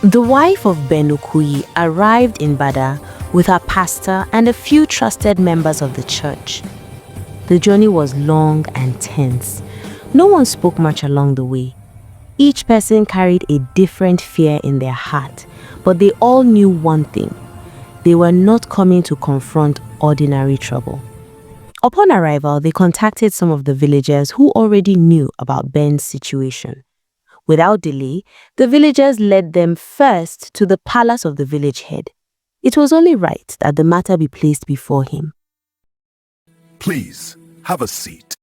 The wife of Ben Okoye arrived in Bada with her pastor and a few trusted members of the church. The journey was long and tense. No one spoke much along the way. Each person carried a different fear in their heart, but they all knew one thing: they were not coming to confront ordinary trouble. Upon arrival, they contacted some of the villagers who already knew about Ben's situation. Without delay, the villagers led them first to the palace of the village head. It was only right that the matter be placed before him. Please, have a seat.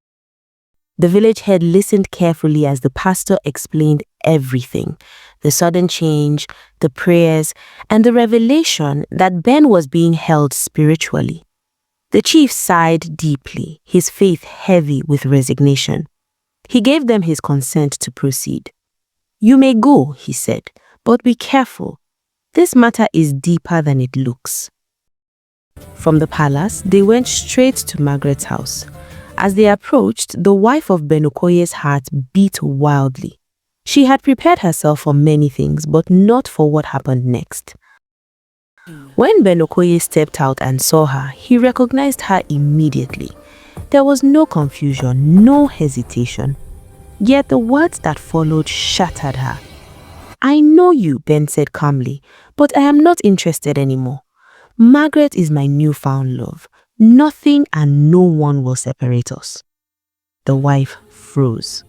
The village head listened carefully as the pastor explained everything: the sudden change, the prayers, and the revelation that Ben was being held spiritually. The chief sighed deeply, his faith heavy with resignation. He gave them his consent to proceed. "You may go," he said, "but be careful. This matter is deeper than it looks." From the palace, they went straight to Margaret's house. As they approached, the wife of Ben Okoye's heart beat wildly. She had prepared herself for many things, but not for what happened next. When Ben Okoye stepped out and saw her, he recognized her immediately. There was no confusion, no hesitation. Yet the words that followed shattered her. "I know you," Ben said calmly, "but I am not interested anymore. Margaret is my newfound love. Nothing and no one will separate us." The wife froze.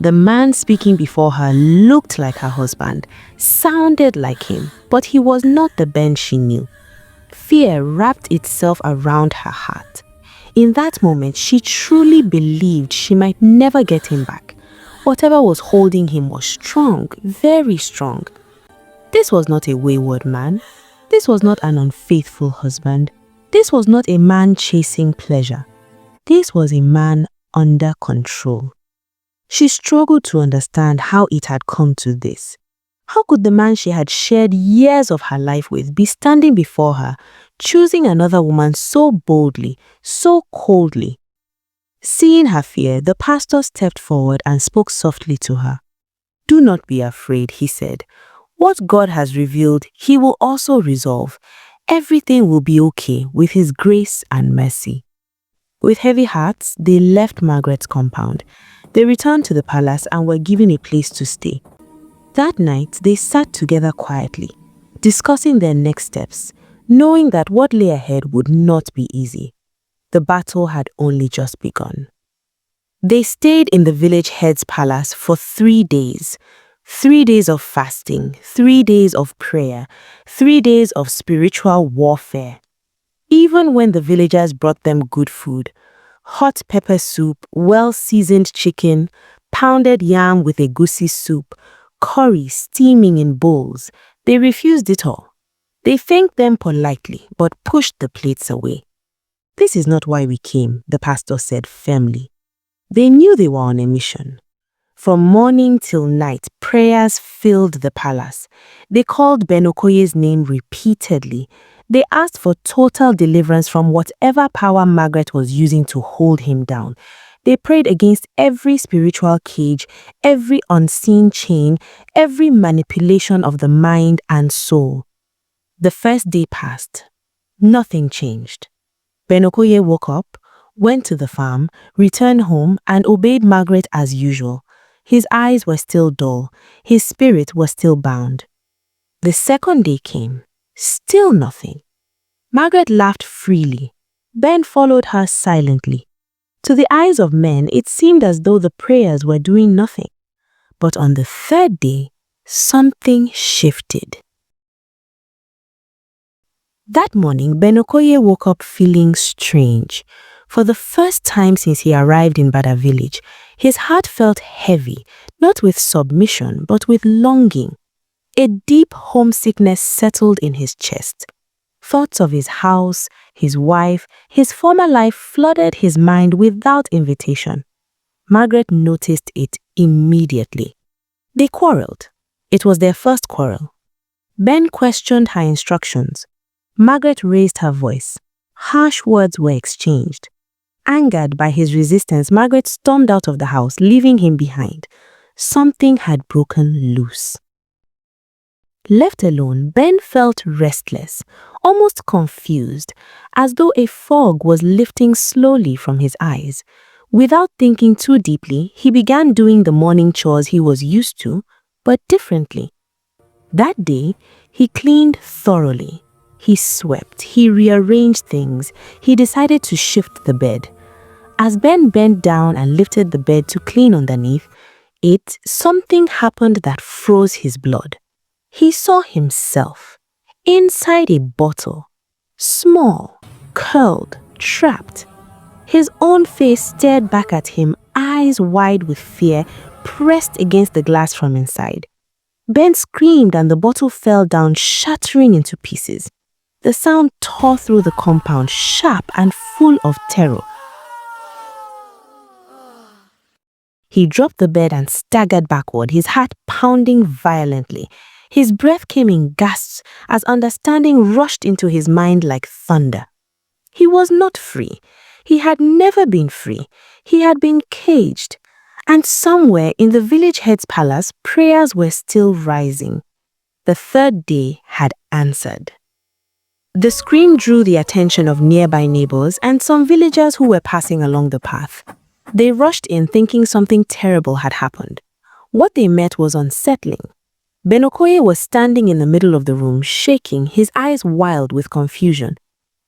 The man speaking before her looked like her husband, sounded like him, but he was not the Ben she knew. Fear wrapped itself around her heart. In that moment, she truly believed she might never get him back. Whatever was holding him was strong, very strong. This was not a wayward man. This was not an unfaithful husband. This was not a man chasing pleasure. This was a man under control. She struggled to understand how it had come to this. How could the man she had shared years of her life with be standing before her, choosing another woman so boldly, so coldly? Seeing her fear, the pastor stepped forward and spoke softly to her. "Do not be afraid," he said. "What God has revealed, he will also resolve. Everything will be okay with his grace and mercy." With heavy hearts, they left Margaret's compound. They returned to the palace and were given a place to stay. That night, they sat together quietly, discussing their next steps, knowing that what lay ahead would not be easy. The battle had only just begun. They stayed in the village head's palace for 3 days. 3 days of fasting, 3 days of prayer, 3 days of spiritual warfare. Even when the villagers brought them good food, hot pepper soup, well-seasoned chicken, pounded yam with egusi soup, curry steaming in bowls, they refused it all. They thanked them politely, but pushed the plates away. "This is not why we came," the pastor said firmly. They knew they were on a mission. From morning till night, prayers filled the palace. They called Ben Okoye's name repeatedly. They asked for total deliverance from whatever power Margaret was using to hold him down. They prayed against every spiritual cage, every unseen chain, every manipulation of the mind and soul. The first day passed. Nothing changed. Ben Okoye woke up, went to the farm, returned home, and obeyed Margaret as usual. His eyes were still dull. His spirit was still bound. The second day came. Still nothing. Margaret laughed freely. Ben followed her silently. To the eyes of men, it seemed as though the prayers were doing nothing. But on the third day, something shifted. That morning, Ben Okoye woke up feeling strange. For the first time since he arrived in Bada village, his heart felt heavy, not with submission, but with longing. A deep homesickness settled in his chest. Thoughts of his house, his wife, his former life flooded his mind without invitation. Margaret noticed it immediately. They quarreled. It was their first quarrel. Ben questioned her instructions. Margaret raised her voice. Harsh words were exchanged. Angered by his resistance, Margaret stormed out of the house, leaving him behind. Something had broken loose. Left alone, Ben felt restless, almost confused, as though a fog was lifting slowly from his eyes. Without thinking too deeply, he began doing the morning chores he was used to, but differently. That day, he cleaned thoroughly. He swept, he rearranged things, he decided to shift the bed. As Ben bent down and lifted the bed to clean underneath it, something happened that froze his blood. He saw himself inside a bottle, small, curled, trapped. His own face stared back at him, eyes wide with fear, pressed against the glass from inside. Ben screamed and the bottle fell down, shattering into pieces. The sound tore through the compound, sharp and full of terror. He dropped the bed and staggered backward, his heart pounding violently. His breath came in gasps as understanding rushed into his mind like thunder. He was not free. He had never been free. He had been caged. And somewhere in the village head's palace, prayers were still rising. The third day had answered. The scream drew the attention of nearby neighbors and some villagers who were passing along the path. They rushed in thinking something terrible had happened. What they met was unsettling. Ben Okoye was standing in the middle of the room, shaking, his eyes wild with confusion.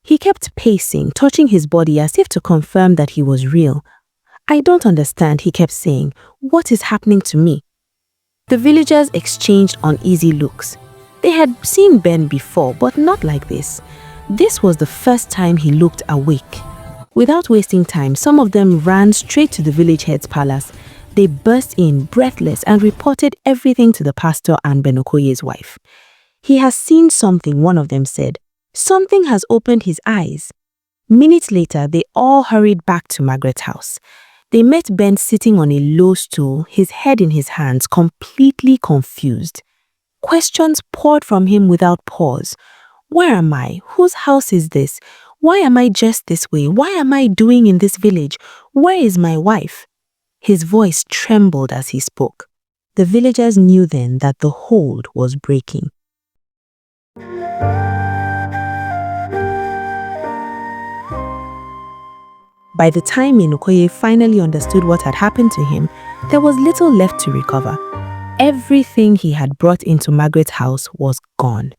He kept pacing, touching his body as if to confirm that he was real. "I don't understand," he kept saying. "What is happening to me?" The villagers exchanged uneasy looks. They had seen Ben before, but not like this. This was the first time he looked awake. Without wasting time, some of them ran straight to the village head's palace. They burst in, breathless, and reported everything to the pastor and Ben Okoye's wife. "He has seen something," one of them said. "Something has opened his eyes." Minutes later, they all hurried back to Margaret's house. They met Ben sitting on a low stool, his head in his hands, completely confused. Questions poured from him without pause. "Where am I? Whose house is this? Why am I just this way? Why am I doing in this village? Where is my wife?" His voice trembled as he spoke. The villagers knew then that the hold was breaking. By the time Ben Okoye finally understood what had happened to him, there was little left to recover. Everything he had brought into Margaret's house was gone.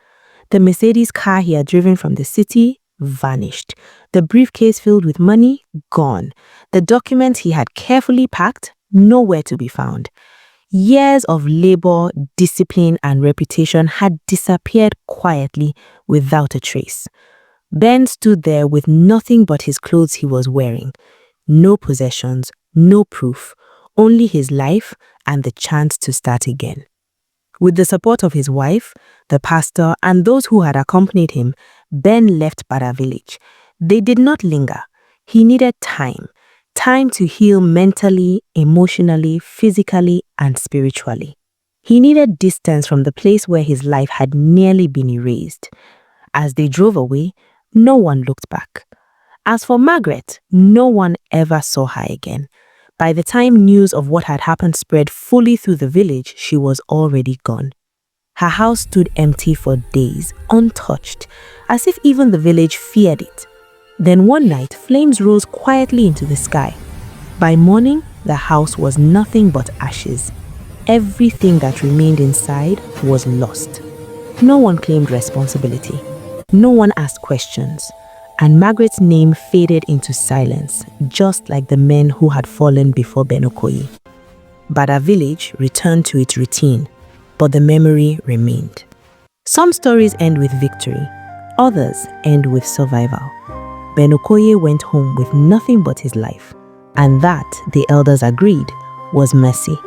The Mercedes car he had driven from the city vanished. The briefcase filled with money, gone. The documents he had carefully packed, nowhere to be found. Years of labor, discipline, and reputation had disappeared quietly without a trace. Ben stood there with nothing but his clothes he was wearing. No possessions, no proof, only his life and the chance to start again. With the support of his wife, the pastor, and those who had accompanied him, Ben left Bada village. They did not linger. He needed time. Time to heal mentally, emotionally, physically, and spiritually. He needed distance from the place where his life had nearly been erased. As they drove away, no one looked back. As for Margaret, no one ever saw her again. By the time news of what had happened spread fully through the village, she was already gone. Her house stood empty for days, untouched, as if even the village feared it. Then one night, flames rose quietly into the sky. By morning, the house was nothing but ashes. Everything that remained inside was lost. No one claimed responsibility. No one asked questions. And Margaret's name faded into silence, just like the men who had fallen before Ben Okoye. Bada village returned to its routine, but the memory remained. Some stories end with victory, others end with survival. Ben Okoye went home with nothing but his life, and that, the elders agreed, was mercy.